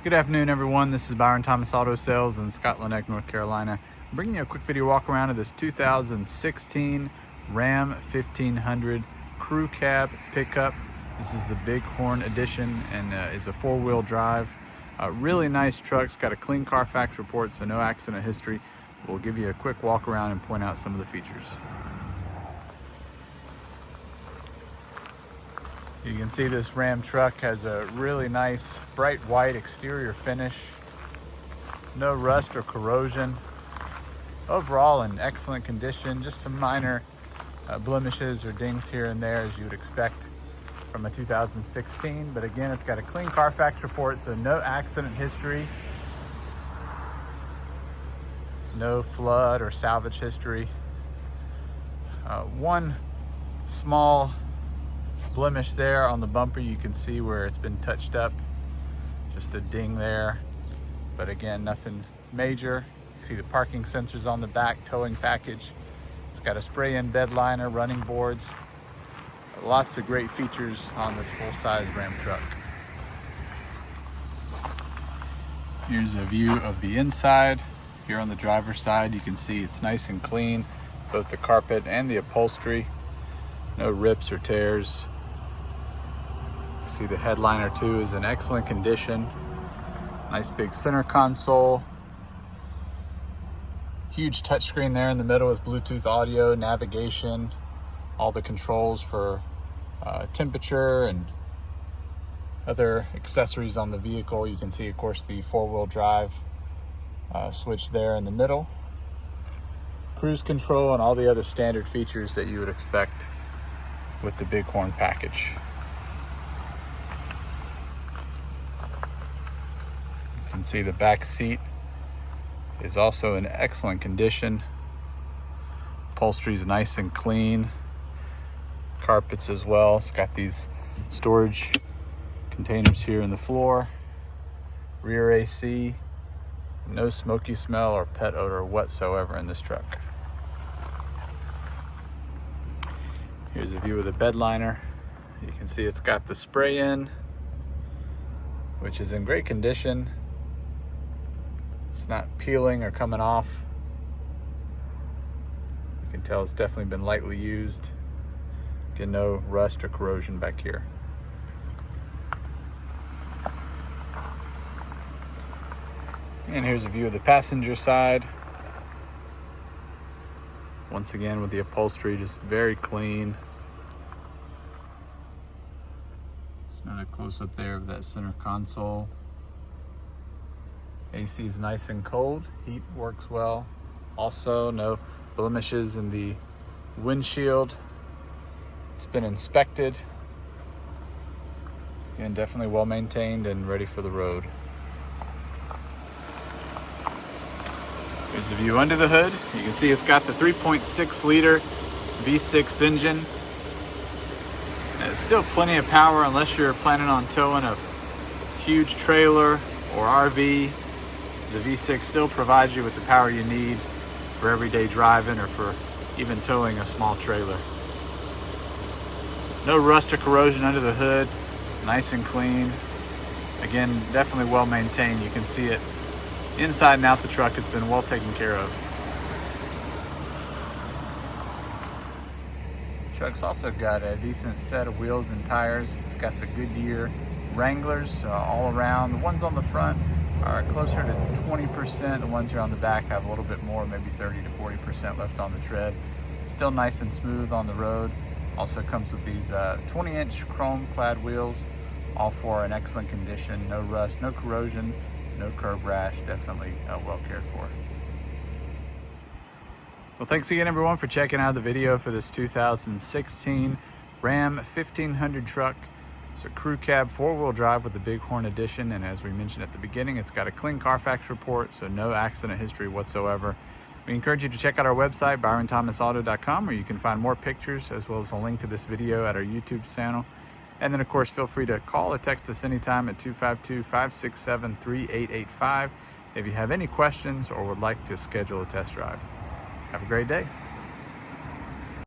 Good afternoon, everyone. This is Byron Thomas Auto Sales in Scotland Neck, North Carolina. I'm bringing you a quick video walk around of this 2016 Ram 1500 crew cab pickup. This is the Bighorn edition and is a four-wheel drive. Really nice truck. It's got a clean Carfax report, so no accident history. We'll give you a quick walk around and point out some of the features. You can see this Ram truck has a really nice bright white exterior finish. No rust or corrosion. Overall in excellent condition, just some minor blemishes or dings here and there as you would expect from a 2016. But again, it's got a clean Carfax report, so no accident history. No flood or salvage history. One small blemish there on the bumper. You can see where it's been touched up, just a ding there, but again, nothing major. You see the parking sensors on the back, towing package. It's got a spray-in bed liner, running boards. Lots of great features on this full-size Ram truck. Here's a view of the inside. Here on the driver's side, you can see it's nice and clean, both the carpet and the upholstery. No rips or tears. See the headliner too is in excellent condition. Nice big center console. Huge touchscreen there in the middle with Bluetooth audio, navigation, all the controls for temperature and other accessories on the vehicle. You can see, of course, the four-wheel drive switch there in the middle. Cruise control and all the other standard features that you would expect with the Bighorn package. You can see the back seat is also in excellent condition. Upholstery is nice and clean. Carpets as well. It's got these storage containers here in the floor. Rear AC. No smoky smell or pet odor whatsoever in this truck. Here's a view of the bed liner. You can see it's got the spray in, which is in great condition. It's not peeling or coming off. You can tell it's definitely been lightly used. Again, no rust or corrosion back here. And here's a view of the passenger side. Once again, with the upholstery just very clean. Just another close-up there of that center console. AC is nice and cold. Heat works well. Also, no blemishes in the windshield. It's been inspected. Again, definitely well maintained and ready for the road. Here's a view under the hood. You can see it's got the 3.6 liter V6 engine. And it's still plenty of power unless you're planning on towing a huge trailer or RV. The V6 still provides you with the power you need for everyday driving or for even towing a small trailer. No rust or corrosion under the hood. Nice and clean. Again, definitely well maintained. You can see it inside and out the truck. It's been well taken care of. The truck's also got a decent set of wheels and tires. It's got the Goodyear Wranglers all around. The ones on the front are closer to 20%. The ones here on the back have a little bit more, maybe 30 to 40% left on the tread. Still nice and smooth on the road. Also comes with these 20-inch chrome clad wheels, all four in excellent condition. No rust, no corrosion, no curb rash. Definitely well cared for. Well, thanks again, everyone, for checking out the video for this 2016 Ram 1500 truck. It's a crew cab four-wheel drive with the Bighorn edition, and as we mentioned at the beginning, it's got a clean Carfax report, so no accident history whatsoever. We encourage you to check out our website, byronthomasauto.com, where you can find more pictures as well as a link to this video at our YouTube channel. And then, of course, feel free to call or text us anytime at 252-567-3885 if you have any questions or would like to schedule a test drive. Have a great day.